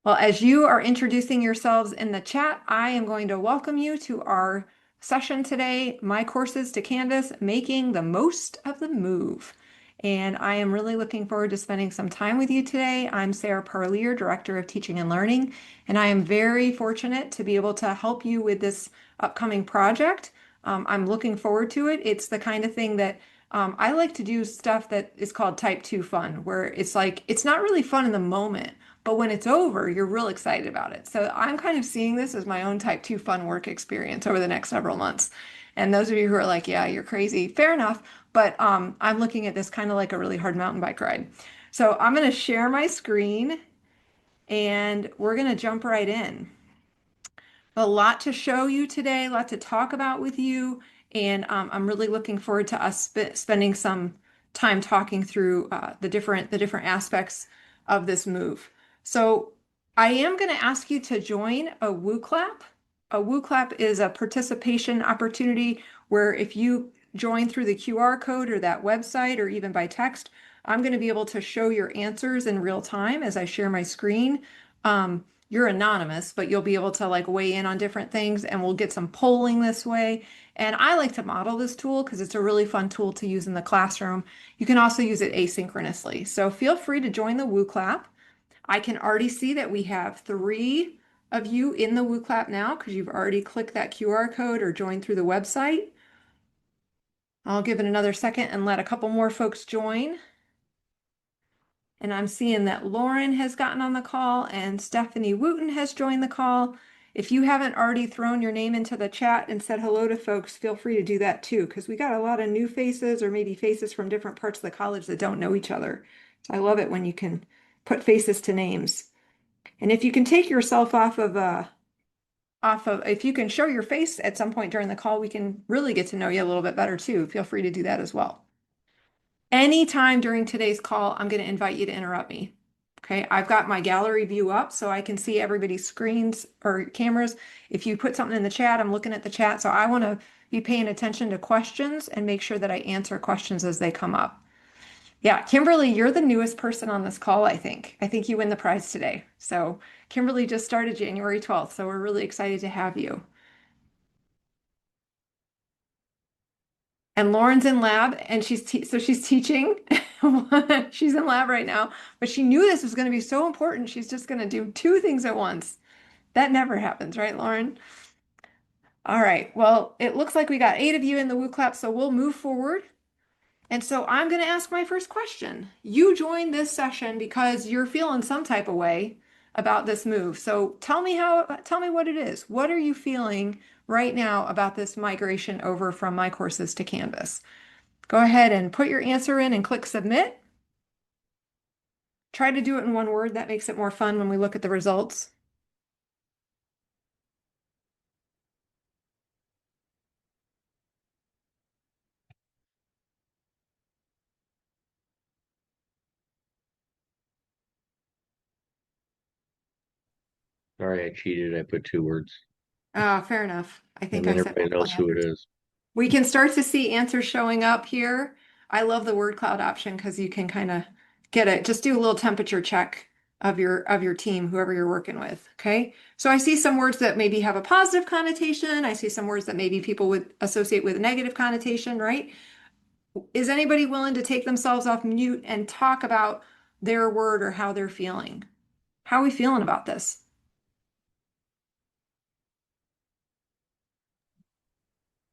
Well, as you are introducing yourselves in the chat, I am going to welcome you to our session today, My Courses to Canvas, Making the Most of the Move. And I am really looking forward to spending some time with you today. I'm Sarah Parlier, Director of Teaching and Learning, and I am very fortunate to be able to help you with this upcoming project. I'm looking forward to it. It's the kind of thing that I like to do stuff that is called type 2 fun, where it's like, it's not really fun in the moment, but when it's over, you're real excited about it. So I'm kind of seeing this as my own type 2 fun work experience over the next several months. And those of you who are like, yeah, you're crazy, fair enough. But I'm looking at this kind of like a really hard mountain bike ride. So I'm going to share my screen and we're going to jump right in. A lot to show you today, a lot to talk about with you. And I'm really looking forward to us spending some time talking through the different aspects of this move. So I am going to ask you to join a Woo Clap. A Woo Clap is a participation opportunity where if you join through the QR code or that website or even by text, I'm going to be able to show your answers in real time as I share my screen. You're anonymous, but you'll be able to like weigh in on different things and we'll get some polling this way. And I like to model this tool because it's a really fun tool to use in the classroom. You can also use it asynchronously. So feel free to join the Woo Clap. I can already see that we have 3 of you in the Woo Clap now because you've already clicked that QR code or joined through the website. I'll give it another second and let a couple more folks join. And I'm seeing that Lauren has gotten on the call and Stephanie Wooten has joined the call. If you haven't already thrown your name into the chat and said hello to folks, feel free to do that too, because we got a lot of new faces or maybe faces from different parts of the college that don't know each other. So I love it when you can put faces to names. And if you can take yourself if you can show your face at some point during the call, we can really get to know you a little bit better too. Feel free to do that as well. Anytime during today's call, I'm going to invite you to interrupt me. Okay, I've got my gallery view up so I can see everybody's screens or cameras. If you put something in the chat, I'm looking at the chat. So I want to be paying attention to questions and make sure that I answer questions as they come up. Yeah, Kimberly, you're the newest person on this call, I think. I think you win the prize today. So Kimberly just started January 12th, so we're really excited to have you. And Lauren's in lab and she's teaching. She's in lab right now, but she knew this was going to be so important. She's just going to do 2 things at once. That never happens, right, Lauren? All right. Well, it looks like we got 8 of you in the Woo Clap, so we'll move forward. And so I'm going to ask my first question. You joined this session because you're feeling some type of way about this move. So tell me what it is. What are you feeling right now about this migration over from MyCourses to Canvas? Go ahead and put your answer in and click submit. Try to do it in one word. That makes it more fun when we look at the results. Sorry, I cheated. I put 2 words, Fair enough. I and think I then said everybody knows who it beforehand. is. We can start to see answers showing up here. I love the word cloud option because you can kind of get it. Just do a little temperature check of your team, whoever you're working with. Okay. So I see some words that maybe have a positive connotation. I see some words that maybe people would associate with a negative connotation, right? Is anybody willing to take themselves off mute and talk about their word or how they're feeling? How are we feeling about this?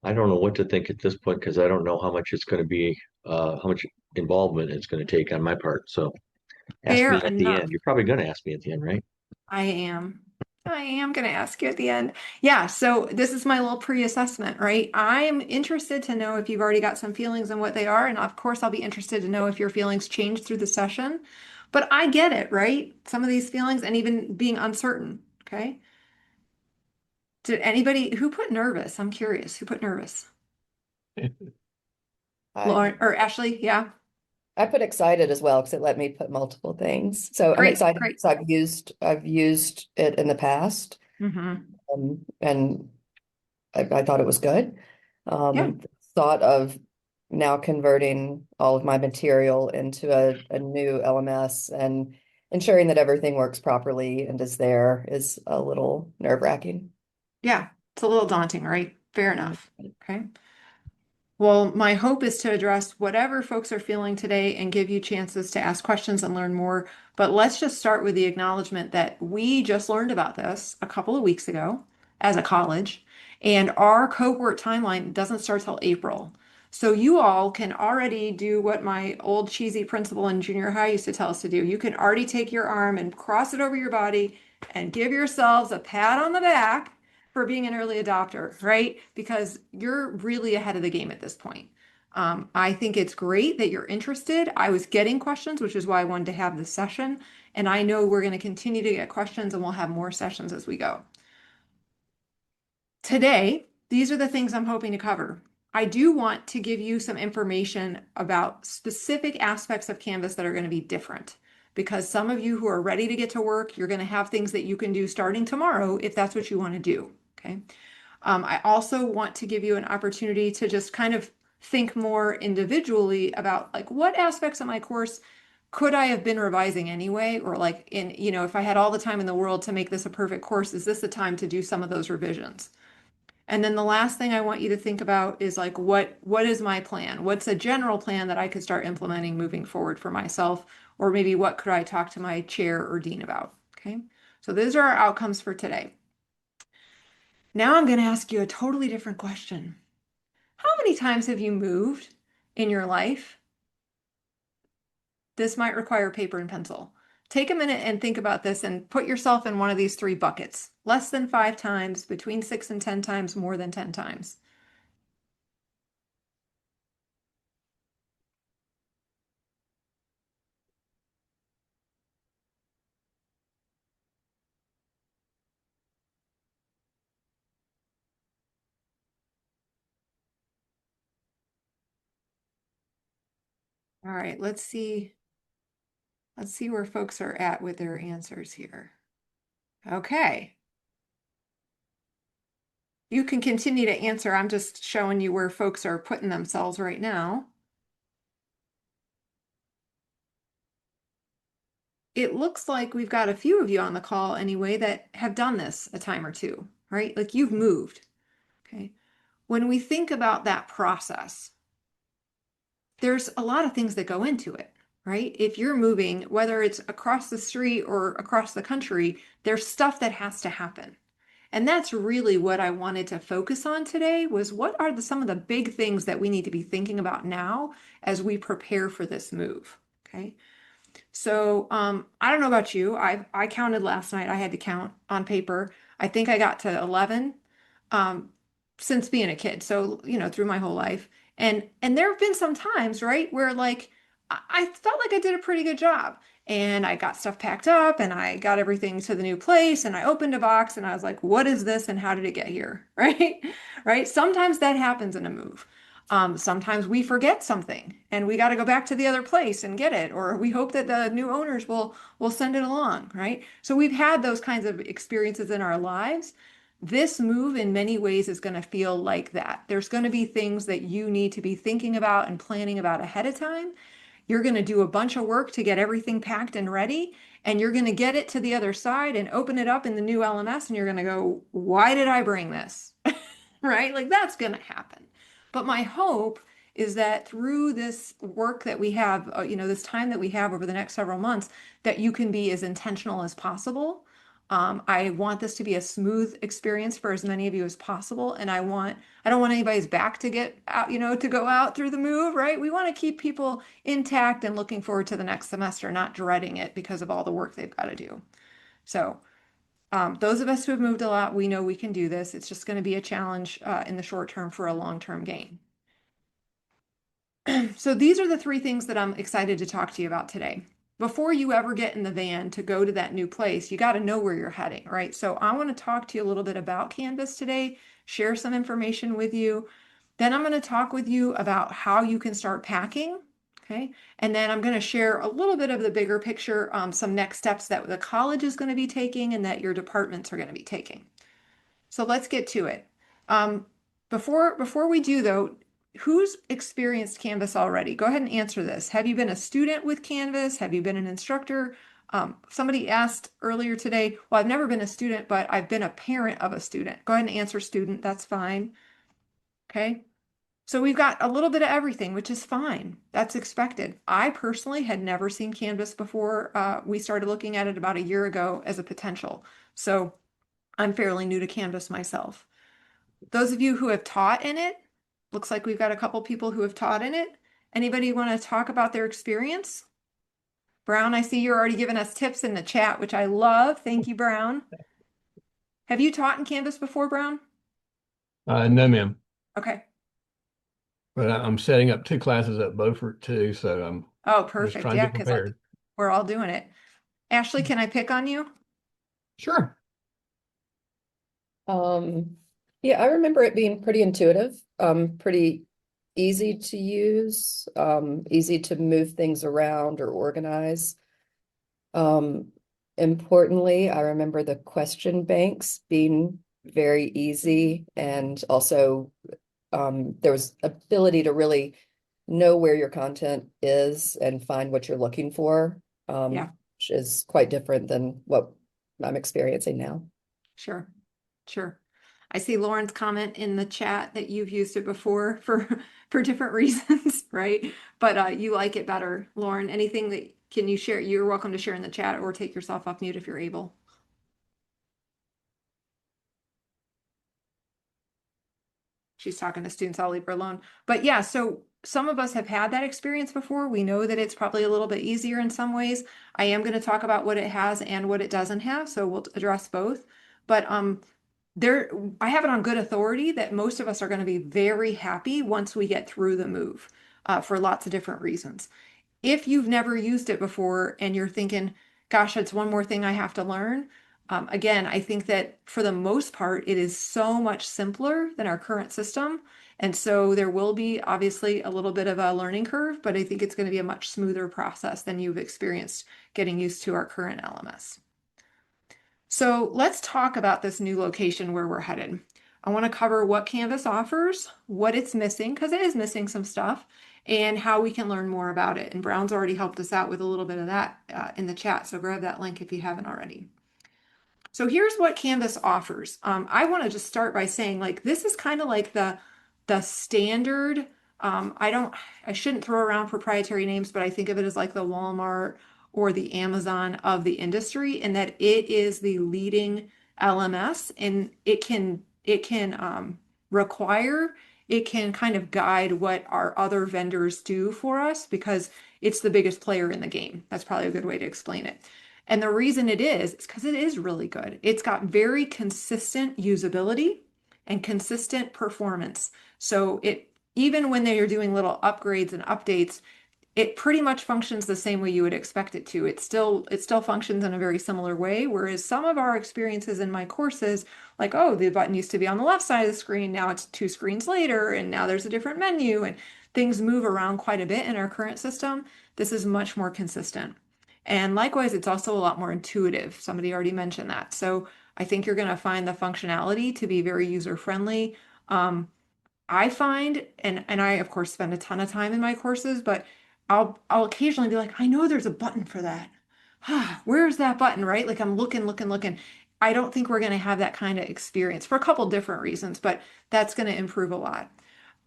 I don't know what to think at this point because I don't know how much it's going to be, how much involvement it's going to take on my part. So ask Fair me at the enough. end. You're probably going to ask me at the end, right? I am. I am going to ask you at the end. Yeah, so this is my little pre-assessment, right? I'm interested to know if you've already got some feelings and what they are. And of course, I'll be interested to know if your feelings change through the session. But I get it, right? Some of these feelings and even being uncertain. Okay. Did anybody who put nervous? I'm curious. Who put nervous? I Lauren or Ashley? Yeah. I put excited as well because it let me put multiple things. So I'm Great, excited great. because I've used it in the past, Hmm. and I thought it was good. Yeah. Thought of now converting all of my material into a new LMS ensuring that everything works properly and is there is a little nerve-wracking. Yeah, it's a little daunting, right? Fair enough. Okay. Well, my hope is to address whatever folks are feeling today and give you chances to ask questions and learn more. But let's just start with the acknowledgement that we just learned about this a couple of weeks ago as a college, and our cohort timeline doesn't start till April. So you all can already do what my old cheesy principal in junior high used to tell us to do. You can already take your arm and cross it over your body and give yourselves a pat on the back for being an early adopter, right? Because you're really ahead of the game at this point. I think it's great that you're interested. I was getting questions, which is why I wanted to have this session. And I know we're going to continue to get questions and we'll have more sessions as we go. Today, these are the things I'm hoping to cover. I do want to give you some information about specific aspects of Canvas that are going to be different, because some of you who are ready to get to work, you're going to have things that you can do starting tomorrow if that's what you want to do. Okay. I also want to give you an opportunity to just kind of think more individually about like what aspects of my course could I have been revising anyway, or like if I had all the time in the world to make this a perfect course, is this the time to do some of those revisions? And then the last thing I want you to think about is like what is my plan? What's a general plan that I could start implementing moving forward for myself? Or maybe what could I talk to my chair or dean about? Okay. So those are our outcomes for today. Now I'm going to ask you a totally different question. How many times have you moved in your life? This might require paper and pencil. Take a minute and think about this and put yourself in one of these three buckets. Less than 5 times, between 6 and 10 times, more than 10 times. All right, let's see where folks are at with their answers here. Okay. You can continue to answer. I'm just showing you where folks are putting themselves right now. It looks like we've got a few of you on the call anyway that have done this a time or two, right? Like you've moved. Okay. When we think about that process, there's a lot of things that go into it, right? If you're moving, whether it's across the street or across the country, there's stuff that has to happen. And that's really what I wanted to focus on today was what are some of the big things that we need to be thinking about now as we prepare for this move, okay? So I don't know about you. I counted last night. I had to count on paper. I think I got to 11 um, since being a kid. So, through my whole life. And there have been some times, right, where like I felt like I did a pretty good job. And I got stuff packed up and I got everything to the new place and I opened a box and I was like, what is this and how did it get here? Right? Right? Sometimes that happens in a move. Sometimes we forget something and we got to go back to the other place and get it, or we hope that the new owners will send it along, right? So we've had those kinds of experiences in our lives. This move in many ways is going to feel like that. There's going to be things that you need to be thinking about and planning about ahead of time. You're going to do a bunch of work to get everything packed and ready, and you're going to get it to the other side and open it up in the new LMS, and you're going to go, why did I bring this? Right? Like that's going to happen. But my hope is that through this work that we have, this time that we have over the next several months, that you can be as intentional as possible. I want this to be a smooth experience for as many of you as possible. And I don't want anybody's back to get out, to go out through the move, right? We want to keep people intact and looking forward to the next semester, not dreading it because of all the work they've got to do. So those of us who have moved a lot, we know we can do this. It's just going to be a challenge in the short term for a long-term gain. So these are the 3 things that I'm excited to talk to you about today. Before you ever get in the van to go to that new place, you got to know where you're heading, right? So I want to talk to you a little bit about Canvas today, share some information with you. Then I'm going to talk with you about how you can start packing, okay? And then I'm going to share a little bit of the bigger picture, some next steps that the college is going to be taking and that your departments are going to be taking. So let's get to it. Before we do though, who's experienced Canvas already? Go ahead and answer this. Have you been a student with Canvas? Have you been an instructor? Somebody asked earlier today, well, I've never been a student, but I've been a parent of a student. Go ahead and answer student, that's fine. Okay. So we've got a little bit of everything, which is fine. That's expected. I personally had never seen Canvas before. We started looking at it about a year ago as a potential. So I'm fairly new to Canvas myself. Those of you who have taught in it, looks like we've got a couple people who have taught in it. Anybody want to talk about their experience? Brown, I see you're already giving us tips in the chat, which I love. Thank you, Brown. Have you taught in Canvas before, Brown? No, ma'am. Okay. But I'm setting up 2 classes at Beaufort too, so I'm Oh, just perfect. trying to Yeah, be because prepared. we're all doing it. Ashley, can I pick on you? Sure. Yeah, I remember it being pretty intuitive, pretty easy to use, easy to move things around or organize. Importantly, I remember the question banks being very easy, and also there was ability to really know where your content is and find what you're looking for, Yeah. which is quite different than what I'm experiencing now. Sure. Sure. I see Lauren's comment in the chat that you've used it before for for different reasons, right? But you like it better. Lauren, anything that can you share? You're welcome to share in the chat or take yourself off mute if you're able. She's talking to students, I'll leave her alone. But yeah, so some of us have had that experience before. We know that it's probably a little bit easier in some ways. I am going to talk about what it has and what it doesn't have, so we'll address both. But there, I have it on good authority that most of us are going to be very happy once we get through the move, for lots of different reasons. If you've never used it before and you're thinking, gosh, it's one more thing I have to learn. Again, I think that for the most part, it is so much simpler than our current system. And so there will be obviously a little bit of a learning curve, but I think it's going to be a much smoother process than you've experienced getting used to our current LMS. So let's talk about this new location where we're headed. I want to cover what Canvas offers, what it's missing, because it is missing some stuff, and how we can learn more about it. And Brown's already helped us out with a little bit of that in the chat, so grab that link if you haven't already. So here's what Canvas offers. I want to just start by saying, like, this is kind of like the standard. I shouldn't throw around proprietary names, but I think of it as like the Walmart or the Amazon of the industry, in that it is the leading LMS, and it can require, it can kind of guide what our other vendors do for us because it's the biggest player in the game. That's probably a good way to explain it. And the reason it is because it is really good. It's got very consistent usability and consistent performance. So it, even when they're doing little upgrades and updates, it pretty much functions the same way you would expect it to. It still functions in a very similar way. Whereas some of our experiences in MyCourses, like, oh, the button used to be on the left side of the screen, now it's 2 screens later, and now there's a different menu, and things move around quite a bit in our current system. This is much more consistent. And likewise, it's also a lot more intuitive. Somebody already mentioned that. So I think you're going to find the functionality to be very user-friendly. I find, and I of course spend a ton of time in MyCourses, but I'll occasionally be like, I know there's a button for that. Where's that button, right? Like I'm looking. I don't think we're going to have that kind of experience for a couple different reasons, but that's going to improve a lot.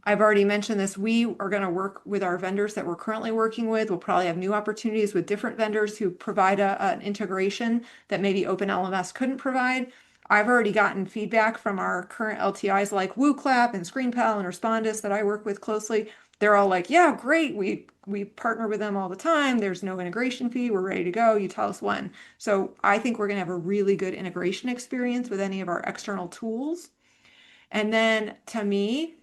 I've already mentioned this. We are going to work with our vendors that we're currently working with. We'll probably have new opportunities with different vendors who provide an integration that maybe OpenLMS couldn't provide. I've already gotten feedback from our current LTIs like WooClap and ScreenPal and Respondus that I work with closely. They're all like, yeah, great. We partner with them all the time. There's no integration fee. We're ready to go. You tell us when. So I think we're going to have a really good integration experience with any of our external tools. And then to me,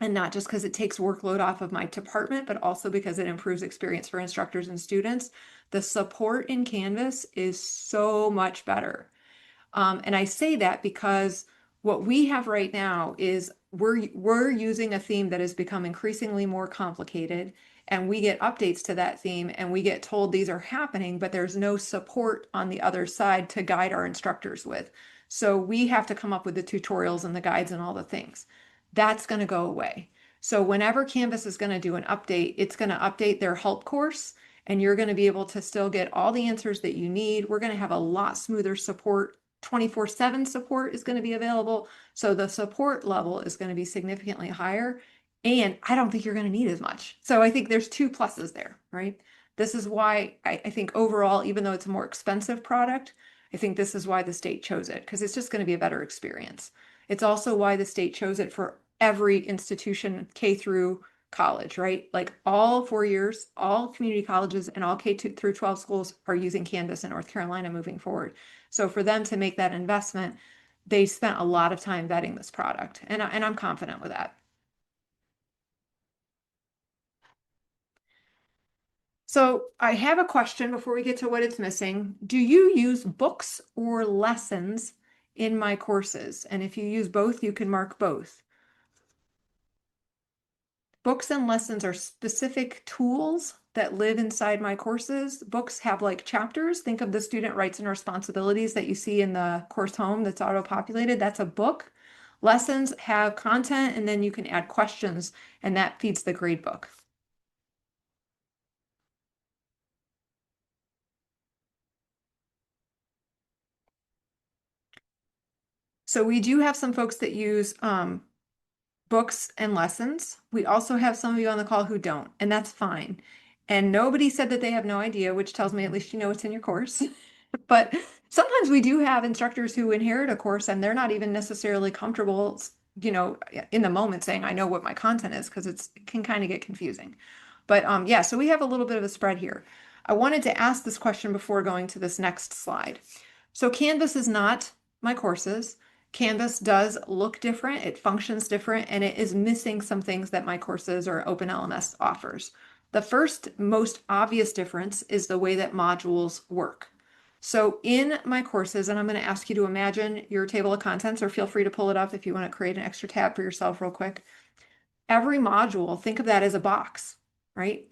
and not just because it takes workload off of my department, but also because it improves experience for instructors and students, the support in Canvas is so much better. And I say that because what we have right now is we're using a theme that has become increasingly more complicated, and we get updates to that theme and we get told these are happening, but there's no support on the other side to guide our instructors with. So we have to come up with the tutorials and the guides and all the things. That's going to go away. So whenever Canvas is going to do an update, it's going to update their help course, and you're going to be able to still get all the answers that you need. We're going to have a lot smoother support. 24/7 support is going to be available. So the support level is going to be significantly higher. And I don't think you're going to need as much. So I think there's two pluses there, right? This is why I think overall, even though it's a more expensive product, I think this is why the state chose it, because it's just going to be a better experience. It's also why the state chose it for every institution, K through college, right? Like all 4 years, all community colleges and all K through 12 schools are using Canvas in North Carolina moving forward. So for them to make that investment, they spent a lot of time vetting this product, and I'm confident with that. So I have a question before we get to what it's missing. Do you use books or lessons in MyCourses? And if you use both, you can mark both. Books and lessons are specific tools that live inside MyCourses. Books have like chapters. Think of the student rights and responsibilities that you see in the course home that's auto-populated. That's a book. Lessons have content, and then you can add questions, and that feeds the grade book. So we do have some folks that use books and lessons. We also have some of you on the call who don't, and that's fine. And nobody said that they have no idea, which tells me at least you know what's in your course. But sometimes we do have instructors who inherit a course and they're not even necessarily comfortable, in the moment saying, I know what my content is, because it can kind of get confusing. But yeah, so we have a little bit of a spread here. I wanted to ask this question before going to this next slide. So Canvas is not MyCourses. Canvas does look different, it functions different, and it is missing some things that MyCourses or OpenLMS offers. The first most obvious difference is the way that modules work. So in MyCourses, and I'm going to ask you to imagine your table of contents, or feel free to pull it up if you want to create an extra tab for yourself real quick. Every module, think of that as a box, right?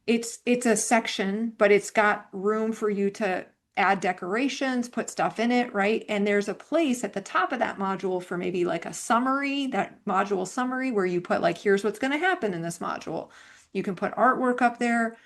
It's a section, but it's got room for you to add decorations, put stuff in it, right? And there's a place at the top of that module for maybe like a summary, that module summary, where you put like, here's what's going to happen in this module. You can put artwork up there.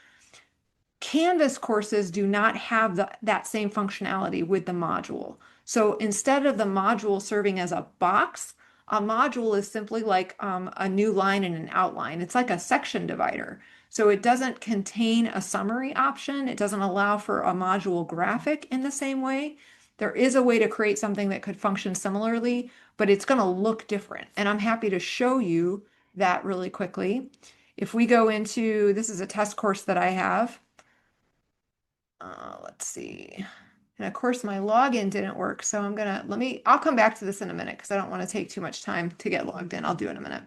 Canvas courses do not have that same functionality with the module. So instead of the module serving as a box, a module is simply like a new line and an outline. It's like a section divider. So it doesn't contain a summary option. It doesn't allow for a module graphic in the same way. There is a way to create something that could function similarly, but it's going to look different. And I'm happy to show you that really quickly. If we go into, this is a test course that I have. Let's see. And of course my login didn't work. So I'll come back to this in a minute because I don't want to take too much time to get logged in. I'll do it in a minute.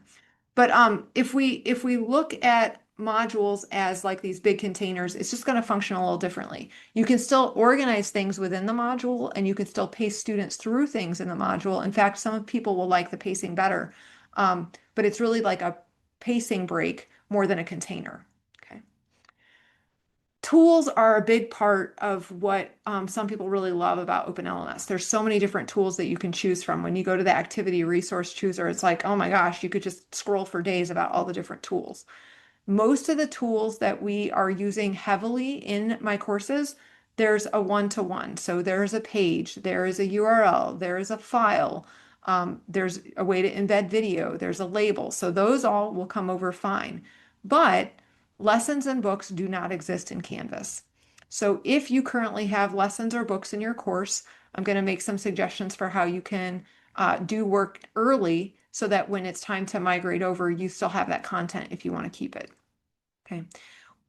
But if we look at modules as like these big containers, it's just going to function a little differently. You can still organize things within the module, and you can still pace students through things in the module. In fact, some people will like the pacing better. But it's really like a pacing break more than a container. Tools are a big part of what some people really love about OpenLMS. There's so many different tools that you can choose from. When you go to the activity resource chooser, it's like, oh my gosh, you could just scroll for days about all the different tools. Most of the tools that we are using heavily in MyCourses, there's a one-to-one. So there's a page, there is a URL, there is a file, there's a way to embed video, there's a label. So those all will come over fine. But lessons and books do not exist in Canvas. So if you currently have lessons or books in your course, I'm going to make some suggestions for how you can do work early so that when it's time to migrate over, you still have that content if you want to keep it. Okay.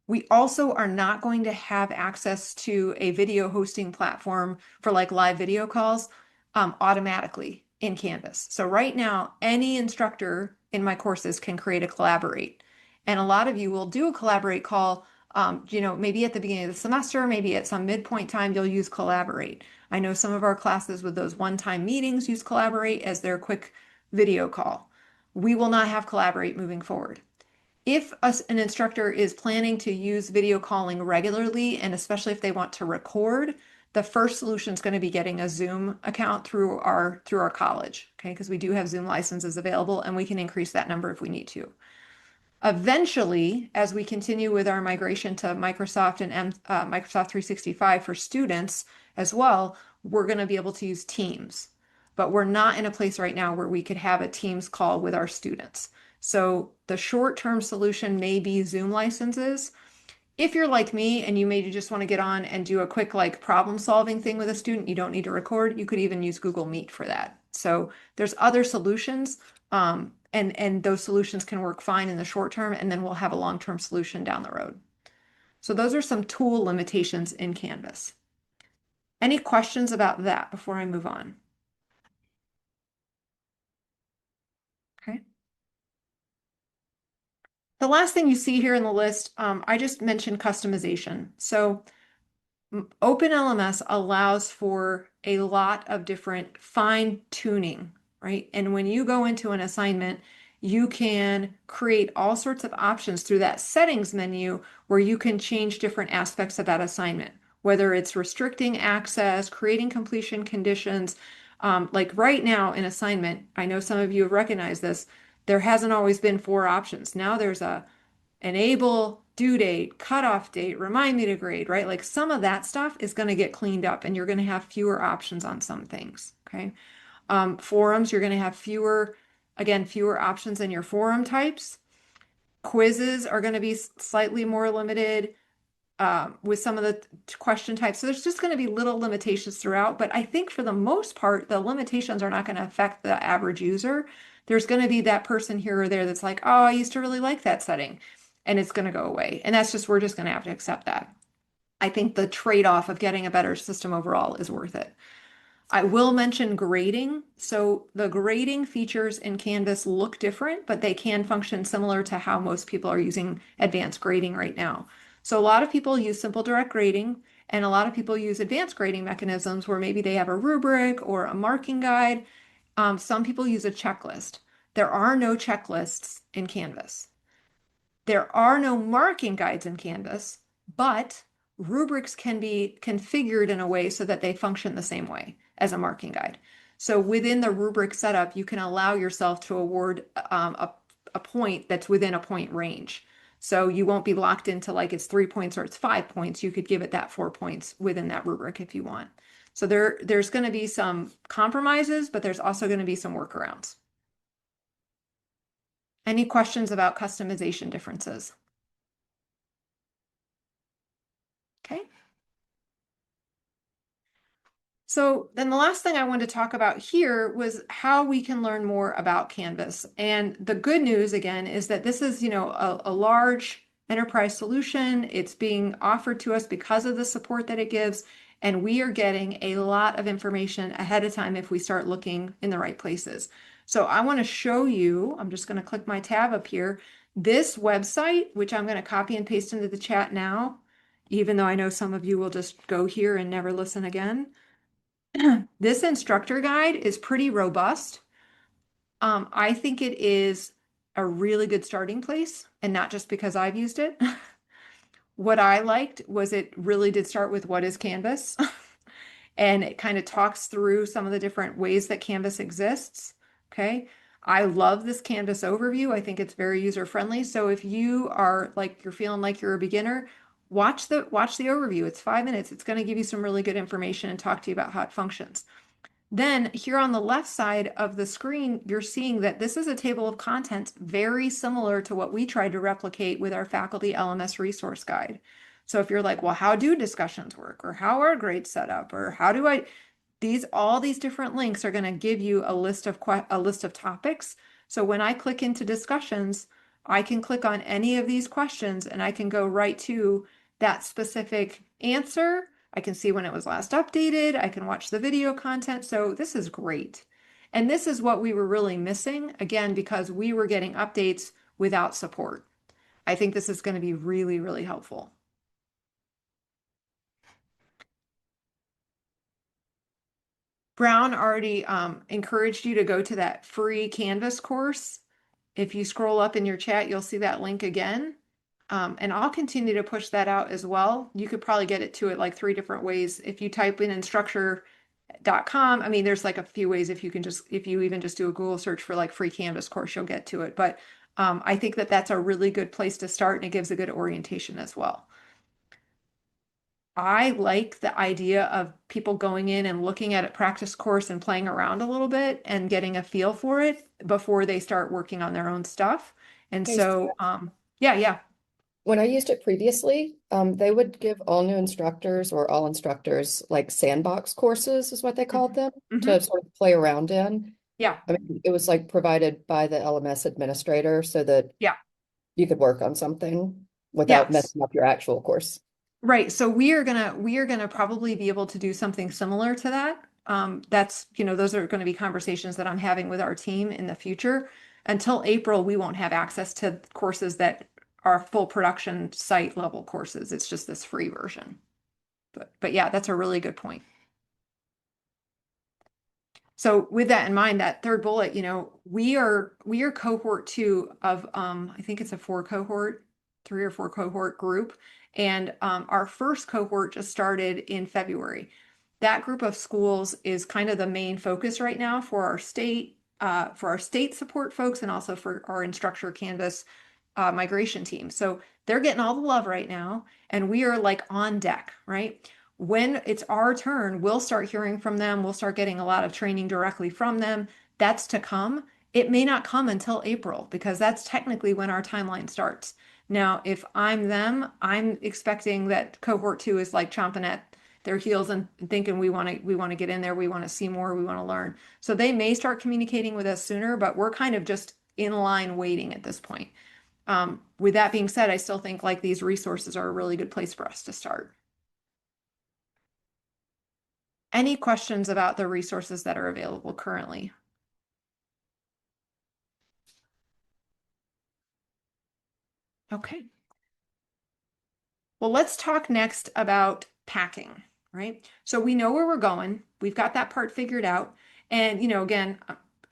We also are not going to have access to a video hosting platform for like live video calls automatically in Canvas. So right now, any instructor in MyCourses can create a Collaborate. And a lot of you will do a Collaborate call, maybe at the beginning of the semester, maybe at some midpoint time, you'll use Collaborate. I know some of our classes with those one-time meetings use Collaborate as their quick video call. We will not have Collaborate moving forward. If an instructor is planning to use video calling regularly, and especially if they want to record, the first solution is going to be getting a Zoom account through our college, okay? Because we do have Zoom licenses available, and we can increase that number if we need to. Eventually, as we continue with our migration to Microsoft and Microsoft 365 for students as well, we're going to be able to use Teams. But we're not in a place right now where we could have a Teams call with our students. So the short-term solution may be Zoom licenses. If you're like me and you maybe just want to get on and do a quick like problem solving thing with a student, you don't need to record. You could even use Google Meet for that. So there's other solutions, and those solutions can work fine in the short term, and then we'll have a long-term solution down the road. So those are some tool limitations in Canvas. Any questions about that before I move on? Okay. The last thing you see here in the list, I just mentioned customization. So OpenLMS allows for a lot of different fine tuning, right? And when you go into an assignment, you can create all sorts of options through that settings menu where you can change different aspects of that assignment, whether it's restricting access, creating completion conditions. Like right now in assignment, I know some of you have recognized this, there hasn't always been 4 options. Now there's a enable, due date, cutoff date, remind me to grade, right? Like some of that stuff is going to get cleaned up and you're going to have fewer options on some things, okay? Forums, you're going to have fewer options in your forum types. Quizzes are going to be slightly more limited with some of the question types. So there's just going to be little limitations throughout, but I think for the most part, the limitations are not going to affect the average user. There's going to be that person here or there that's like, oh, I used to really like that setting, and it's going to go away. And we're just going to have to accept that. I think the trade-off of getting a better system overall is worth it. I will mention grading. So the grading features in Canvas look different, but they can function similar to how most people are using advanced grading right now. So a lot of people use simple direct grading, and a lot of people use advanced grading mechanisms where maybe they have a rubric or a marking guide. Some people use a checklist. There are no checklists in Canvas. There are no marking guides in Canvas, but rubrics can be configured in a way so that they function the same way as a marking guide. So within the rubric setup, you can allow yourself to award a point that's within a point range. So you won't be locked into like it's 3 points or it's 5 points. You could give it that 4 points within that rubric if you want. So there's going to be some compromises, but there's also going to be some workarounds. Any questions about customization differences? Okay. So then the last thing I wanted to talk about here was how we can learn more about Canvas. And the good news again is that this is, a large enterprise solution. It's being offered to us because of the support that it gives. And we are getting a lot of information ahead of time if we start looking in the right places. So I want to show you, I'm just going to click my tab up here, this website, which I'm going to copy and paste into the chat now, even though I know some of you will just go here and never listen again. This instructor guide is pretty robust. I think it is a really good starting place, and not just because I've used it. What I liked was it really did start with what is Canvas, and it kind of talks through some of the different ways that Canvas exists. Okay. I love this Canvas overview. I think it's very user-friendly. So if you are like, you're feeling like you're a beginner, watch the overview. It's 5 minutes. It's going to give you some really good information and talk to you about how it functions. Then here on the left side of the screen, you're seeing that this is a table of contents very similar to what we tried to replicate with our faculty LMS resource guide. So if you're like, well, how do discussions work? Or how are grades set up? Or how do all these different links are going to give you a list of topics. So when I click into discussions, I can click on any of these questions and I can go right to that specific answer. I can see when it was last updated. I can watch the video content. So this is great. And this is what we were really missing, again, because we were getting updates without support. I think this is going to be really, really helpful. Brown already encouraged you to go to that free Canvas course. If you scroll up in your chat, you'll see that link again. And I'll continue to push that out as well. You could probably get it to it like 3 different ways. If you type in instructure.com, there's like a few ways if you even just do a Google search for like free Canvas course, you'll get to it. But I think that that's a really good place to start, and it gives a good orientation as well. I like the idea of people going in and looking at a practice course and playing around a little bit and getting a feel for it before they start working on their own stuff. And Hey, so, yeah. when I used it previously, they would give all new instructors or all instructors like sandbox courses is what they called them to Mhm. sort of play around in. Yeah, I mean, it was like provided by the LMS administrator so that yeah, you could work on something without yes. messing up your actual course. Right. So we are gonna probably be able to do something similar to that. That's, those are going to be conversations that I'm having with our team in the future. Until April, we won't have access to courses that are full production site level courses. It's just this free version. But yeah, that's a really good point. So with that in mind, that third bullet, we are cohort 2 of I think it's a 3 or 4 cohort group. And our first cohort just started in February. That group of schools is kind of the main focus right now for our state support folks and also for our Instructure Canvas migration team. So they're getting all the love right now, and we are like on deck, right? When it's our turn, we'll start hearing from them. We'll start getting a lot of training directly from them. That's to come. It may not come until April because that's technically when our timeline starts. Now, if I'm them, I'm expecting that cohort 2 is like chomping at their heels and thinking we want to get in there, we want to see more, we want to learn. So they may start communicating with us sooner, but we're kind of just in line waiting at this point. With that being said, I still think like these resources are a really good place for us to start. Any questions about the resources that are available currently? Okay. Well, let's talk next about packing, right? So we know where we're going. We've got that part figured out. And, again,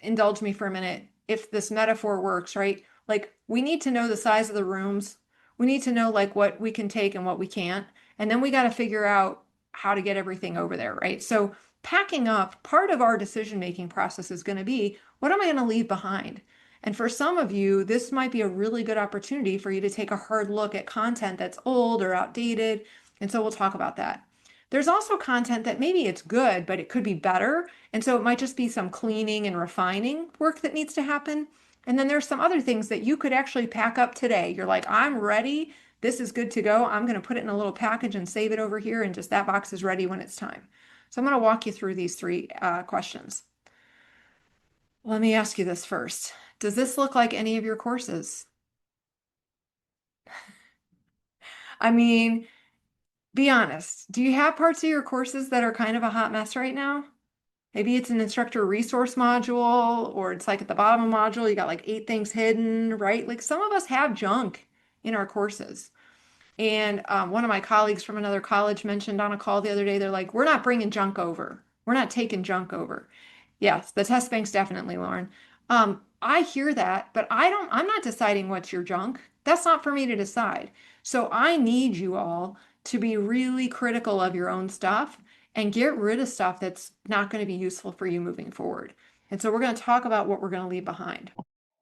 indulge me for a minute. If this metaphor works, right? Like we need to know the size of the rooms. We need to know like what we can take and what we can't. And then we got to figure out how to get everything over there, right? So packing up, part of our decision-making process is going to be, what am I going to leave behind? And for some of you, this might be a really good opportunity for you to take a hard look at content that's old or outdated. And so we'll talk about that. There's also content that maybe it's good, but it could be better. And so it might just be some cleaning and refining work that needs to happen. And then there's some other things that you could actually pack up today. You're like, I'm ready. This is good to go. I'm going to put it in a little package and save it over here. And just that box is ready when it's time. So I'm going to walk you through these 3 questions. Let me ask you this first. Does this look like any of your courses? I mean, be honest. Do you have parts of your courses that are kind of a hot mess right now? Maybe it's an instructor resource module, or it's like at the bottom of the module, you got like 8 things hidden, right? Like some of us have junk in our courses. And one of my colleagues from another college mentioned on a call the other day, they're like, we're not bringing junk over. We're not taking junk over. Yes, the test banks definitely, Lauren. I hear that, but I'm not deciding what's your junk. That's not for me to decide. So I need you all to be really critical of your own stuff and get rid of stuff that's not going to be useful for you moving forward. And so we're going to talk about what we're going to leave behind.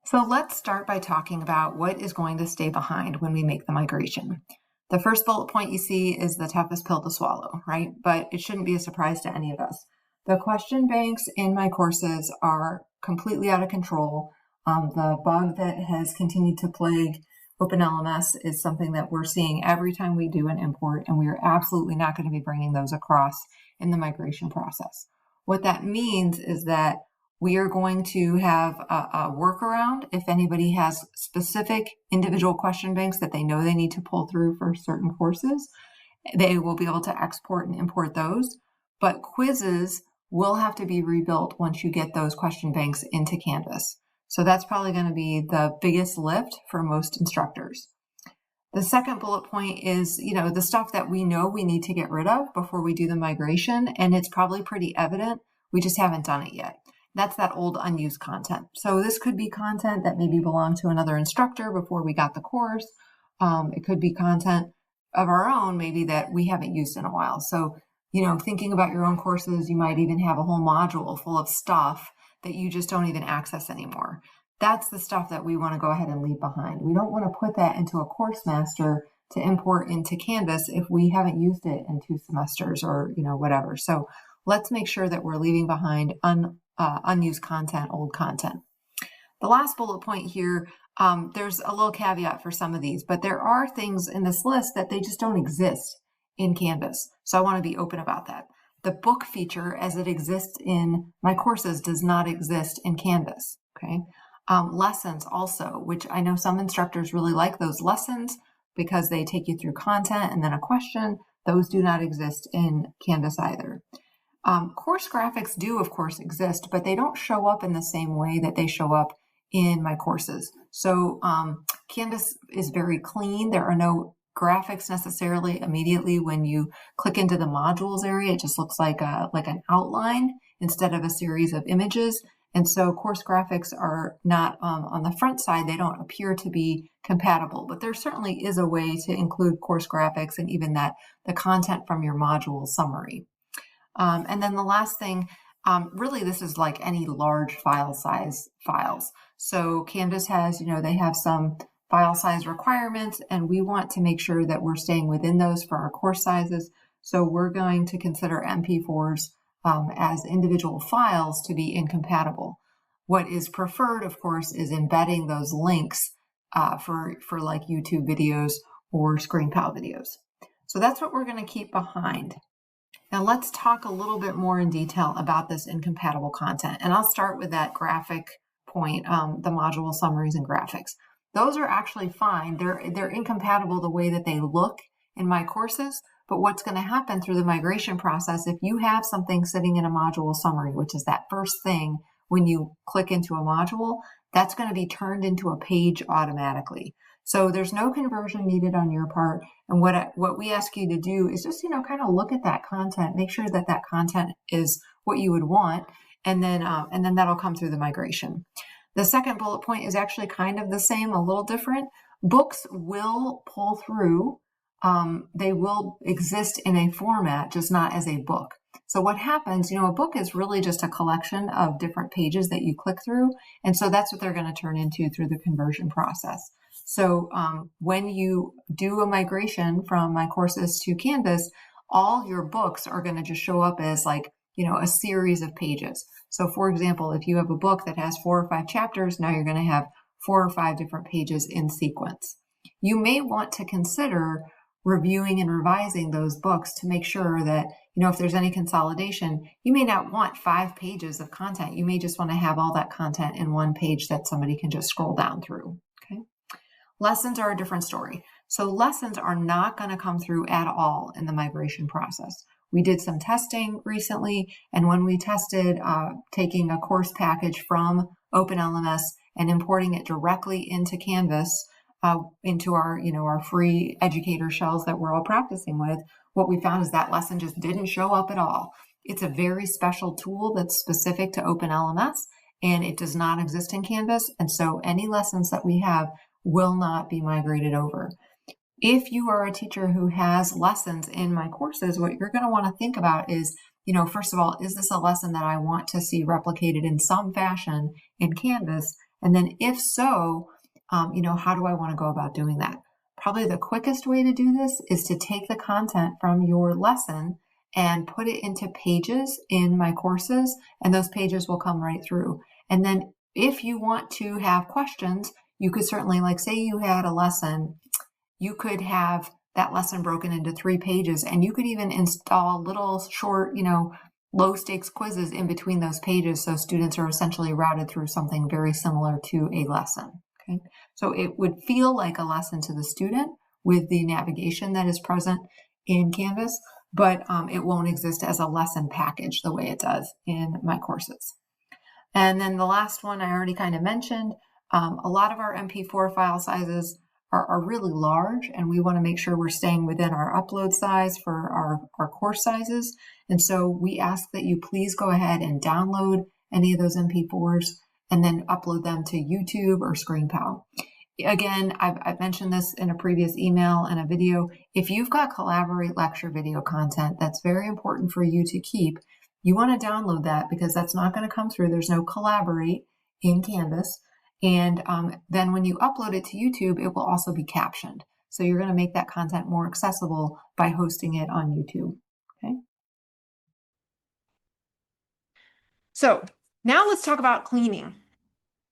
So let's start by talking about what is going to stay behind when we make the migration. The first bullet point you see is the toughest pill to swallow, right? But it shouldn't be a surprise to any of us. The question banks in MyCourses are completely out of control. The bug that has continued to plague OpenLMS is something that we're seeing every time we do an import, and we are absolutely not going to be bringing those across in the migration process. What that means is that we are going to have a workaround if anybody has specific individual question banks that they know they need to pull through for certain courses. They will be able to export and import those, but quizzes will have to be rebuilt once you get those question banks into Canvas. So that's probably going to be the biggest lift for most instructors. The second bullet point is, the stuff that we know we need to get rid of before we do the migration, and it's probably pretty evident. We just haven't done it yet. That's that old unused content. So this could be content that maybe belonged to another instructor before we got the course. It could be content of our own, maybe that we haven't used in a while. So, thinking about your own courses, you might even have a whole module full of stuff that you just don't even access anymore. that's the stuff that we want to go ahead and leave behind. We don't want to put that into a course master to import into Canvas if we haven't used it in 2 semesters or, whatever. So let's make sure that we're leaving behind unused content, old content. The last bullet point here, there's a little caveat for some of these, but there are things in this list that they just don't exist in Canvas. So I want to be open about that. The book feature as it exists in MyCourses does not exist in Canvas, okay? Lessons also, which I know some instructors really like those lessons because they take you through content and then a question. Those do not exist in Canvas either. Course graphics do, of course, exist, but they don't show up in the same way that they show up in MyCourses. So Canvas is very clean. There are no graphics necessarily immediately when you click into the modules area. It just looks like an outline instead of a series of images. And so course graphics are not on the front side. They don't appear to be compatible, but there certainly is a way to include course graphics and even the content from your module summary. And then the last thing, really this is like any large file size files. So Canvas has, they have some file size requirements, and we want to make sure that we're staying within those for our course sizes. So we're going to consider MP4s as individual files to be incompatible. What is preferred, of course, is embedding those links for like YouTube videos or ScreenPal videos. So that's what we're going to keep behind. Now let's talk a little bit more in detail about this incompatible content. And I'll start with that graphic point, the module summaries and graphics. Those are actually fine. They're incompatible the way that they look in MyCourses, but what's going to happen through the migration process, if you have something sitting in a module summary, which is that first thing when you click into a module, that's going to be turned into a page automatically. So there's no conversion needed on your part. And what we ask you to do is just, kind of look at that content, make sure that that content is what you would want, and then that'll come through the migration. The second bullet point is actually kind of the same, a little different. Books will pull through. They will exist in a format, just not as a book. So what happens, a book is really just a collection of different pages that you click through. And so that's what they're going to turn into through the conversion process. So when you do a migration from MyCourses to Canvas, all your books are going to just show up as like, a series of pages. So for example, if you have a book that has 4 or 5 chapters, now you're going to have 4 or 5 different pages in sequence. You may want to consider reviewing and revising those books to make sure that, if there's any consolidation, you may not want 5 pages of content. You may just want to have all that content in one page that somebody can just scroll down through. Okay. Lessons are a different story. So lessons are not going to come through at all in the migration process. We did some testing recently, and when we tested taking a course package from OpenLMS and importing it directly into Canvas, into our free educator shells that we're all practicing with, what we found is that lesson just didn't show up at all. It's a very special tool that's specific to OpenLMS, and it does not exist in Canvas, and so any lessons that we have will not be migrated over. If you are a teacher who has lessons in MyCourses, what you're going to want to think about is, first of all, is this a lesson that I want to see replicated in some fashion in Canvas? And then if so, how do I want to go about doing that? Probably the quickest way to do this is to take the content from your lesson and put it into pages in MyCourses, and those pages will come right through. And then if you want to have questions, you could certainly, like say you had a lesson, you could have that lesson broken into 3 pages, and you could even install little short, low stakes quizzes in between those pages. So students are essentially routed through something very similar to a lesson. Okay. So it would feel like a lesson to the student with the navigation that is present in Canvas, but it won't exist as a lesson package the way it does in MyCourses. And then the last one I already kind of mentioned, a lot of our MP4 file sizes are really large, and we want to make sure we're staying within our upload size for our course sizes. And so we ask that you please go ahead and download any of those MP4s and then upload them to YouTube or ScreenPal. Again, I've mentioned this in a previous email and a video. If you've got Collaborate lecture video content that's very important for you to keep, you want to download that because that's not going to come through. There's no Collaborate in Canvas. And then when you upload it to YouTube, it will also be captioned. So you're going to make that content more accessible by hosting it on YouTube. Okay. So now let's talk about cleaning,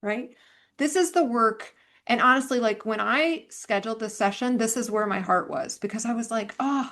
right? This is the work. And honestly, like when I scheduled this session, this is where my heart was because I was like, oh,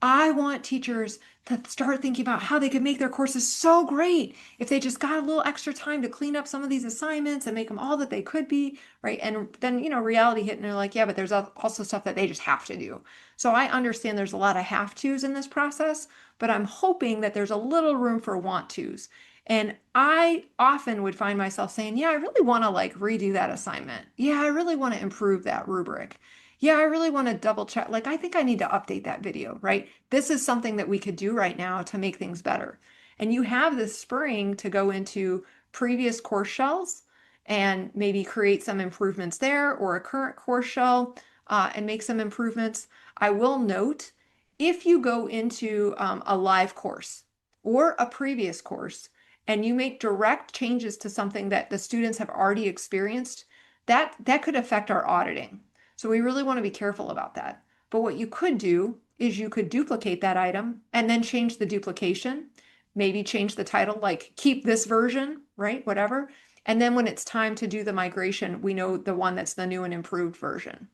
I want teachers to start thinking about how they could make their courses so great if they just got a little extra time to clean up some of these assignments and make them all that they could be, right? And then, reality hit and they're like, yeah, but there's also stuff that they just have to do. So I understand there's a lot of have tos in this process, but I'm hoping that there's a little room for want tos. And I often would find myself saying, yeah, I really want to like redo that assignment. Yeah, I really want to improve that rubric. Yeah, I really want to double check. Like, I think I need to update that video, right? This is something that we could do right now to make things better. And you have this spring to go into previous course shells and maybe create some improvements there or a current course shell and make some improvements. I will note if you go into a live course or a previous course and you make direct changes to something that the students have already experienced, that could affect our auditing. So we really want to be careful about that. But what you could do is you could duplicate that item and then change the duplication, maybe change the title, like keep this version, right? Whatever. And then when it's time to do the migration, we know the one that's the new and improved version.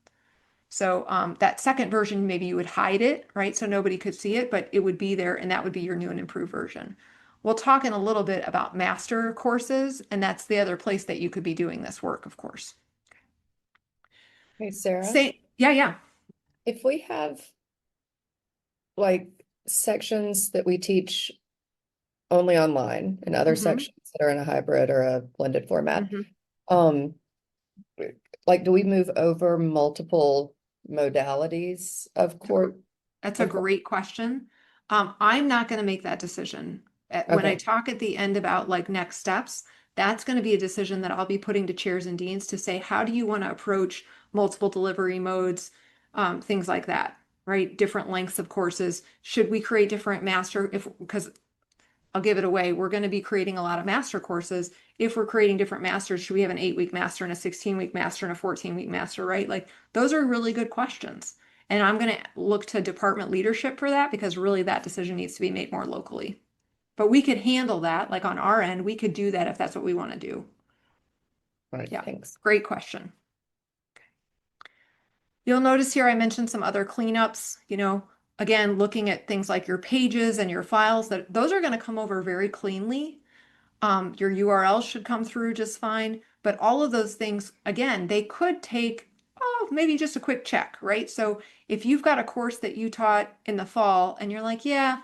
So that second version, maybe you would hide it, right? So nobody could see it, but it would be there and that would be your new and improved version. We'll talk in a little bit about master courses, and that's the other place that you could be doing this work, of course. Hey, Sarah, Yeah. if we have like sections that we teach only online and other Mhm. sections that are in a hybrid or a blended format, Mhm. um, like do we move over multiple modalities of course? That's a great question. I'm not going to make that decision. When I Okay, talk at the end about like next steps, that's going to be a decision that I'll be putting to chairs and deans to say, how do you want to approach multiple delivery modes, things like that, right? Different lengths of courses. Should we create different master because I'll give it away. We're going to be creating a lot of master courses. If we're creating different masters, should we have an 8-week master and a 16-week master and a 14-week master, right? Like those are really good questions. And I'm going to look to department leadership for that because really that decision needs to be made more locally. But we could handle that, like on our end, we could do that if that's what we want to do. all right, Yeah, thanks. great question. You'll notice here I mentioned some other cleanups, again, looking at things like your pages and your files, that those are going to come over very cleanly. Your URL should come through just fine, but all of those things, again, they could take, maybe just a quick check, right? So if you've got a course that you taught in the fall and you're like, yeah,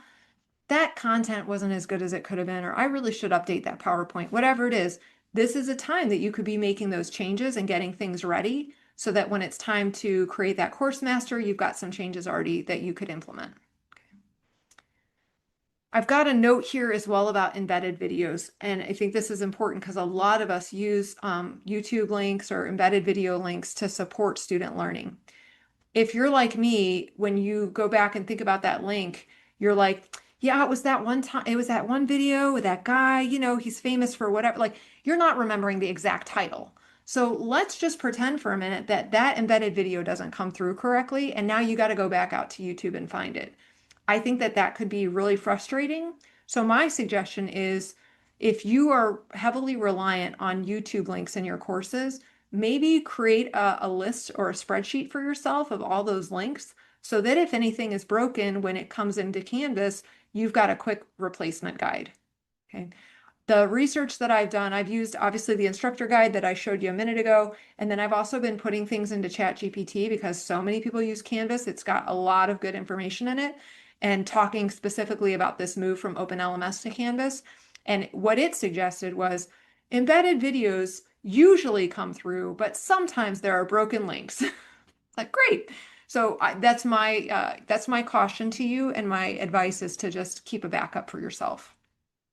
that content wasn't as good as it could have been, or I really should update that PowerPoint, whatever it is, this is a time that you could be making those changes and getting things ready so that when it's time to create that course master, you've got some changes already that you could implement. I've got a note here as well about embedded videos, and I think this is important because a lot of us use YouTube links or embedded video links to support student learning. If you're like me, when you go back and think about that link, you're like, yeah, it was that one time, it was that one video with that guy, he's famous for whatever. Like, you're not remembering the exact title. So let's just pretend for a minute that that embedded video doesn't come through correctly, and now you got to go back out to YouTube and find it. I think that that could be really frustrating. So my suggestion is if you are heavily reliant on YouTube links in your courses, maybe create a list or a spreadsheet for yourself of all those links so that if anything is broken when it comes into Canvas, you've got a quick replacement guide. Okay. The research that I've done, I've used obviously the instructor guide that I showed you a minute ago, and then I've also been putting things into ChatGPT because so many people use Canvas. It's got a lot of good information in it, and talking specifically about this move from OpenLMS to Canvas. And what it suggested was embedded videos usually come through, but sometimes there are broken links. Like, great. So that's my caution to you, and my advice is to just keep a backup for yourself.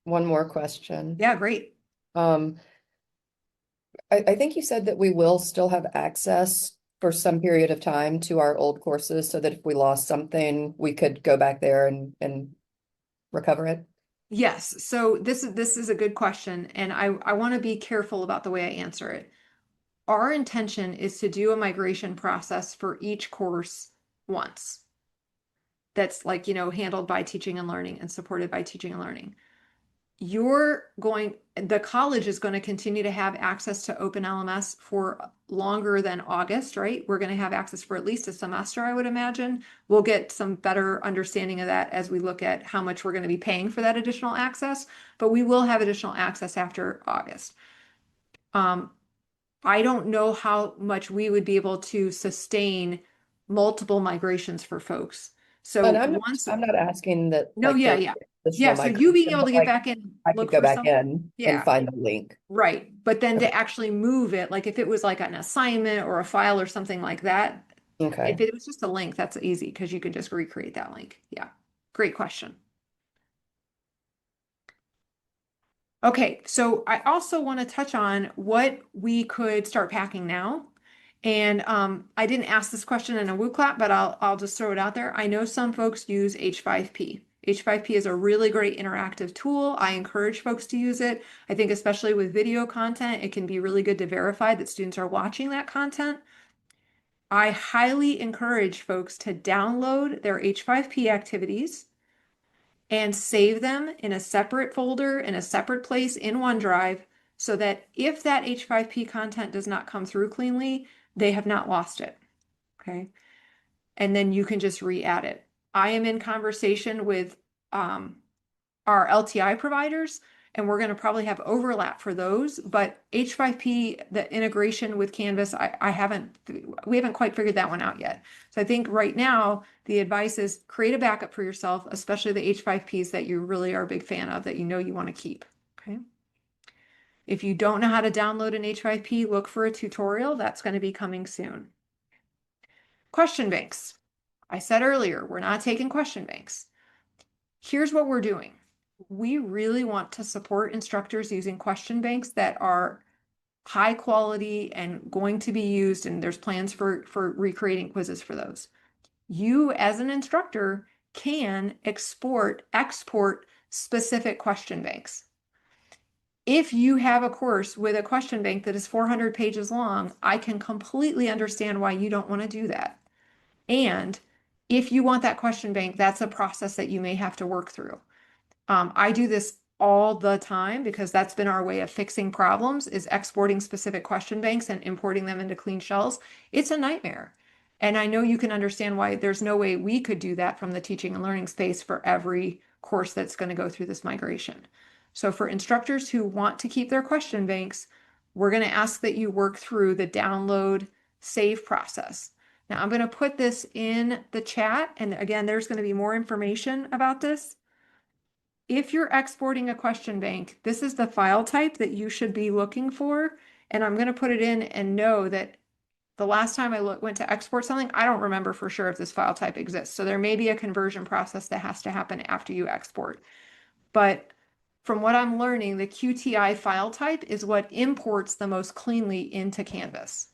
One more question. Yeah, great. Um, I think you said that we will still have access for some period of time to our old courses so that if we lost something, we could go back there and recover it. Yes. So this is a good question, and I want to be careful about the way I answer it. our intention is to do a migration process for each course once. That's like, handled by teaching and learning and supported by teaching and learning. The college is going to continue to have access to Open LMS for longer than August, right? We're going to have access for at least a semester, I would imagine. We'll get some better understanding of that as we look at how much we're going to be paying for that additional access, but we will have additional access after August. I don't know how much we would be able to sustain multiple migrations for folks. So And once, I'm not asking that no, like yeah, there yeah. additional So you being migration, able but to get like back in, I look could go for back some, in yeah, and find the link. right. But then Okay. to actually move it, like if it was like an assignment or a file or something like that, Okay. if it was just a link, that's easy because you can just recreate that link. Yeah, great question. Okay, so I also want to touch on what we could start packing now. And I didn't ask this question in a Woo clap, but I'll just throw it out there. I know some folks use H5P. H5P is a really great interactive tool. I encourage folks to use it. I think especially with video content, it can be really good to verify that students are watching that content. I highly encourage folks to download their H5P activities and save them in a separate folder in a separate place in OneDrive so that if that H5P content does not come through cleanly, they have not lost it. Okay. And then you can just re-add it. I am in conversation with our LTI providers, and we're going to probably have overlap for those. But H5P, the integration with Canvas, we haven't quite figured that one out yet. So I think right now the advice is create a backup for yourself, especially the H5Ps that you really are a big fan of that you want to keep. Okay. If you don't know how to download an H5P, look for a tutorial that's going to be coming soon. Question banks. I said earlier, we're not taking question banks. Here's what we're doing. We really want to support instructors using question banks that are high quality and going to be used, and there's plans for recreating quizzes for those. You, as an instructor, can export specific question banks. If you have a course with a question bank that is 400 pages long, I can completely understand why you don't want to do that. And if you want that question bank, that's a process that you may have to work through. I do this all the time because that's been our way of fixing problems is exporting specific question banks and importing them into clean shells. It's a nightmare. And I know you can understand why there's no way we could do that from the teaching and learning space for every course that's going to go through this migration. So for instructors who want to keep their question banks, we're going to ask that you work through the download save process. Now I'm going to put this in the chat. And again, there's going to be more information about this. If you're exporting a question bank, this is the file type that you should be looking for. And I'm going to put it in and know that the last time I went to export something, I don't remember for sure if this file type exists. So there may be a conversion process that has to happen after you export. But from what I'm learning, the QTI file type is what imports the most cleanly into Canvas.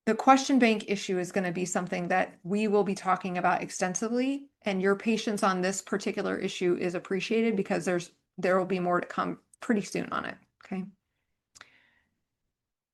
The question bank issue is going to be something that we will be talking about extensively, and your patience on this particular issue is appreciated because there will be more to come pretty soon on it. Okay.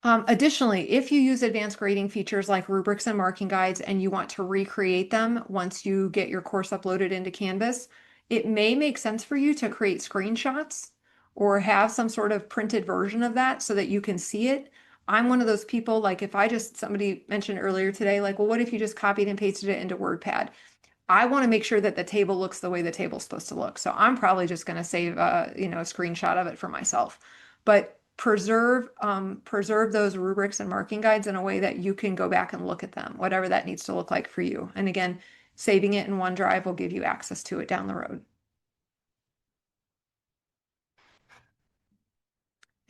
Additionally, if you use advanced grading features like rubrics and marking guides and you want to recreate them once you get your course uploaded into Canvas, it may make sense for you to create screenshots or have some sort of printed version of that so that you can see it. I'm one of those people, like if somebody mentioned earlier today, like, well, what if you just copied and pasted it into WordPad? I want to make sure that the table looks the way the table's supposed to look. So I'm probably just going to save a screenshot of it for myself. But preserve those rubrics and marking guides in a way that you can go back and look at them, whatever that needs to look like for you. And again, saving it in OneDrive will give you access to it down the road.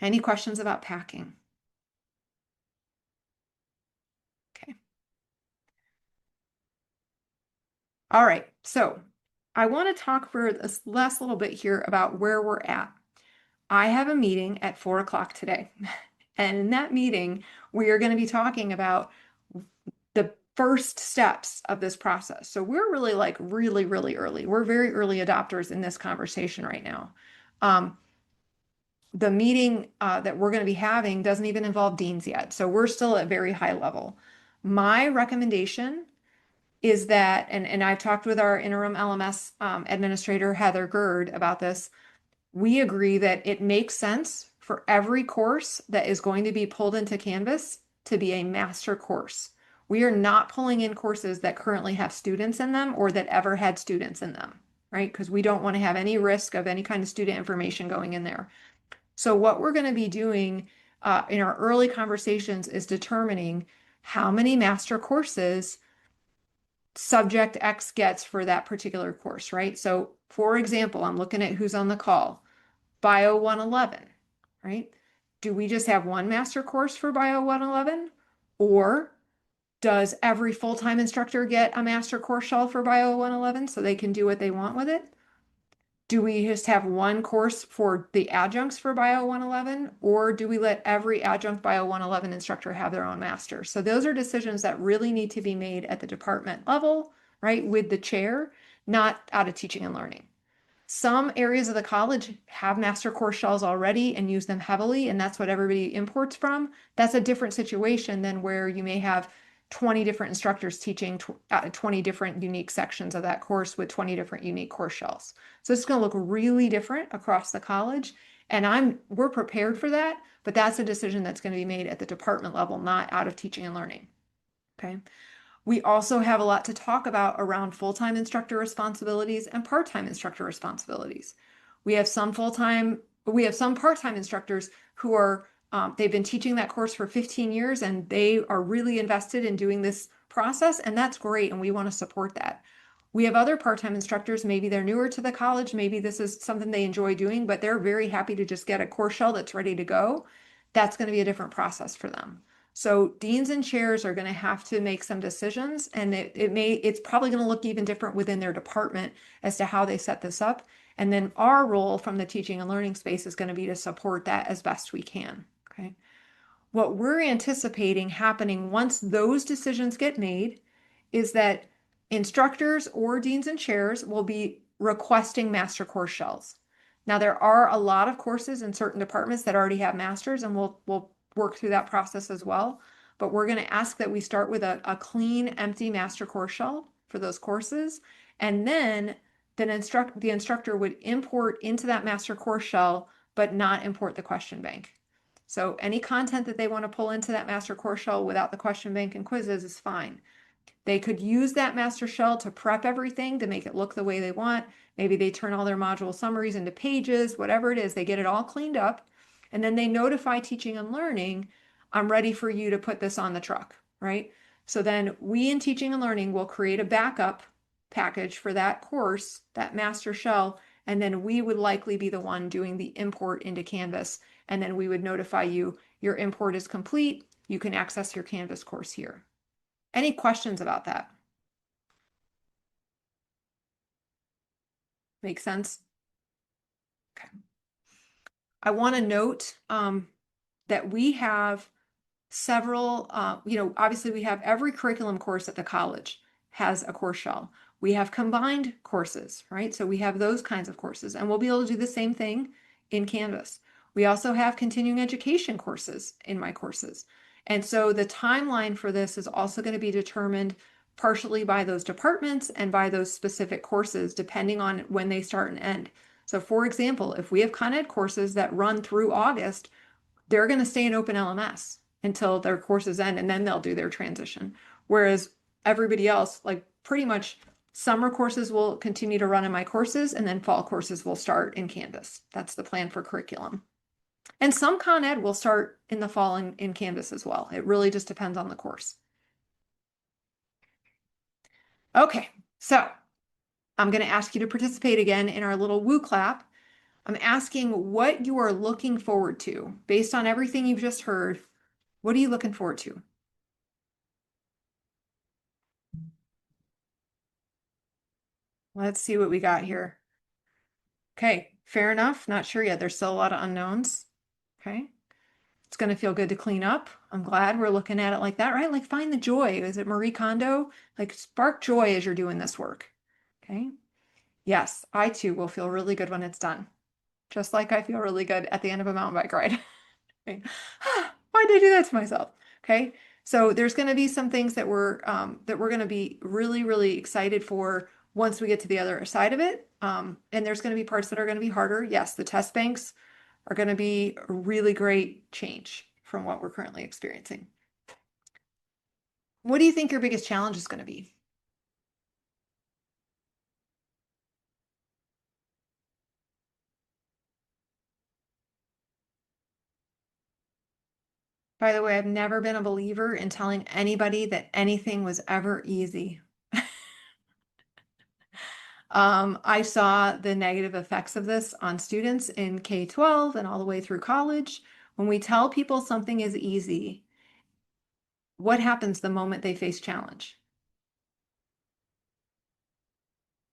Any questions about packing? Okay. All right, so I want to talk for this last little bit here about where we're at. I have a meeting at 4 o'clock today. And in that meeting, we are going to be talking about the first steps of this process. So we're really really early. We're very early adopters in this conversation right now. the meeting that we're going to be having doesn't even involve deans yet. So we're still at very high level. My recommendation is that, and I've talked with our interim LMS administrator, Heather Gerd, about this. We agree that it makes sense for every course that is going to be pulled into Canvas to be a master course. We are not pulling in courses that currently have students in them or that ever had students in them, right? Because we don't want to have any risk of any kind of student information going in there. So what we're going to be doing in our early conversations is determining how many master courses subject X gets for that particular course, right? So for example, I'm looking at who's on the call. Bio 111, right? Do we just have one master course for Bio 111? Or does every full-time instructor get a master course shell for Bio 111 so they can do what they want with it? Do we just have one course for the adjuncts for Bio 111, or do we let every adjunct Bio 111 instructor have their own master? So those are decisions that really need to be made at the department level, right, with the chair, not out of teaching and learning. Some areas of the college have master course shells already and use them heavily, and that's what everybody imports from. That's a different situation than where you may have 20 different instructors teaching 20 different unique sections of that course with 20 different unique course shells. So it's going to look really different across the college, and we're prepared for that, but that's a decision that's going to be made at the department level, not out of teaching and learning. Okay. We also have a lot to talk about around full-time instructor responsibilities and part-time instructor responsibilities. We have some part-time instructors who are, they've been teaching that course for 15 years and they are really invested in doing this process, and that's great, and we want to support that. We have other part-time instructors, maybe they're newer to the college, maybe this is something they enjoy doing, but they're very happy to just get a course shell that's ready to go. That's going to be a different process for them. So deans and chairs are going to have to make some decisions, and it's probably going to look even different within their department as to how they set this up. And then our role from the teaching and learning space is going to be to support that as best we can. Okay. What we're anticipating happening once those decisions get made is that instructors or deans and chairs will be requesting master course shells. Now, there are a lot of courses in certain departments that already have masters, and we'll work through that process as well. But we're going to ask that we start with a clean, empty master course shell for those courses. And then the instructor would import into that master course shell, but not import the question bank. So any content that they want to pull into that master course shell without the question bank and quizzes is fine. They could use that master shell to prep everything to make it look the way they want. Maybe they turn all their module summaries into pages, whatever it is, they get it all cleaned up. And then they notify teaching and learning, I'm ready for you to put this on the truck, right? So then we in teaching and learning will create a backup package for that course, that master shell, and then we would likely be the one doing the import into Canvas. And then we would notify you, your import is complete. You can access your Canvas course here. Any questions about that? Make sense? Okay. I want to note that we have several, obviously we have every curriculum course at the college has a course shell. We have combined courses, right? So we have those kinds of courses, and we'll be able to do the same thing in Canvas. We also have continuing education courses in MyCourses. And so the timeline for this is also going to be determined partially by those departments and by those specific courses, depending on when they start and end. So for example, if we have Con Ed courses that run through August, they're going to stay in Open LMS until their courses end, and then they'll do their transition. Whereas everybody else, like pretty much summer courses will continue to run in MyCourses, and then fall courses will start in Canvas. That's the plan for curriculum. And some Con Ed will start in the fall in Canvas as well. It really just depends on the course. Okay, so I'm going to ask you to participate again in our little woo clap. I'm asking what you are looking forward to based on everything you've just heard. What are you looking forward to? Let's see what we got here. Okay, fair enough. Not sure yet. There's still a lot of unknowns. Okay. It's going to feel good to clean up. I'm glad we're looking at it like that, right? Like find the joy. Is it Marie Kondo? Like spark joy as you're doing this work. Okay. Yes, I too will feel really good when it's done. just like I feel really good at the end of a mountain bike ride. Right? Why'd I do that to myself? Okay. So there's going to be some things that we're going to be really, really excited for once we get to the other side of it. And there's going to be parts that are going to be harder. Yes, the test banks are going to be a really great change from what we're currently experiencing. What do you think your biggest challenge is going to be? By the way, I've never been a believer in telling anybody that anything was ever easy. I saw the negative effects of this on students in K-12 and all the way through college. When we tell people something is easy, what happens the moment they face challenge?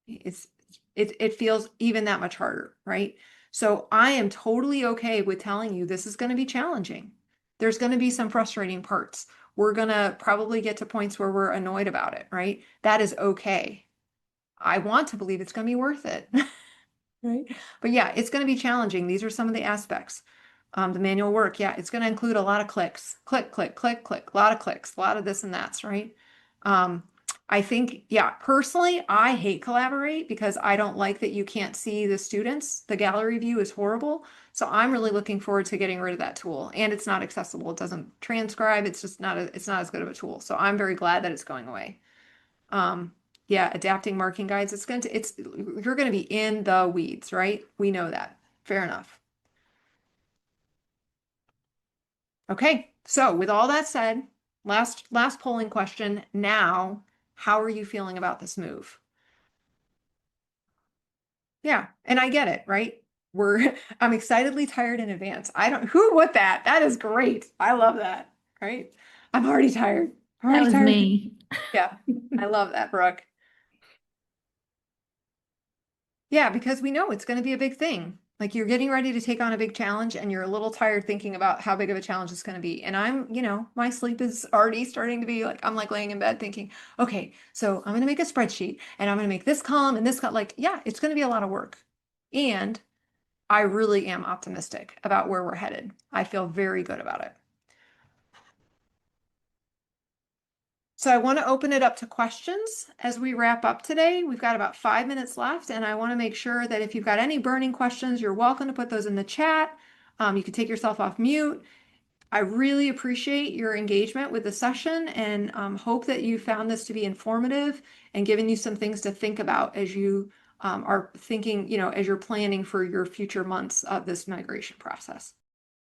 It feels even that much harder, right? So I am totally okay with telling you this is going to be challenging. There's going to be some frustrating parts. We're going to probably get to points where we're annoyed about it, right? That is okay. I want to believe it's going to be worth it. Right? But yeah, it's going to be challenging. These are some of the aspects. The manual work, yeah, it's going to include a lot of clicks. Click, click, click, click, a lot of clicks, a lot of this and that's, right? I think, yeah, personally, I hate Collaborate because I don't like that you can't see the students. The gallery view is horrible. So I'm really looking forward to getting rid of that tool. And it's not accessible. It doesn't transcribe. It's just not it's not as good of a tool. So I'm very glad that it's going away. Yeah, adapting marking guides, you're going to be in the weeds, right? We know that. Fair enough. Okay, so with all that said, last polling question. Now, how are you feeling about this move? Yeah, and I get it, right? I'm excitedly tired in advance. Who would that? That is great. I love that, right? I'm already tired. I'm That already was tired. me. Yeah, I love that, Brooke. Yeah, because we know it's going to be a big thing. Like you're getting ready to take on a big challenge and you're a little tired thinking about how big of a challenge it's going to be. And my sleep is already starting to be like, I'm like laying in bed thinking, okay, so I'm going to make a spreadsheet and I'm going to make this column and this column. Like, yeah, it's going to be a lot of work. And I really am optimistic about where we're headed. I feel very good about it. So I want to open it up to questions as we wrap up today. We've got about 5 minutes left, and I want to make sure that if you've got any burning questions, you're welcome to put those in the chat. You can take yourself off mute. I really appreciate your engagement with the session and hope that you found this to be informative and given you some things to think about as you are thinking, as you're planning for your future months of this migration process.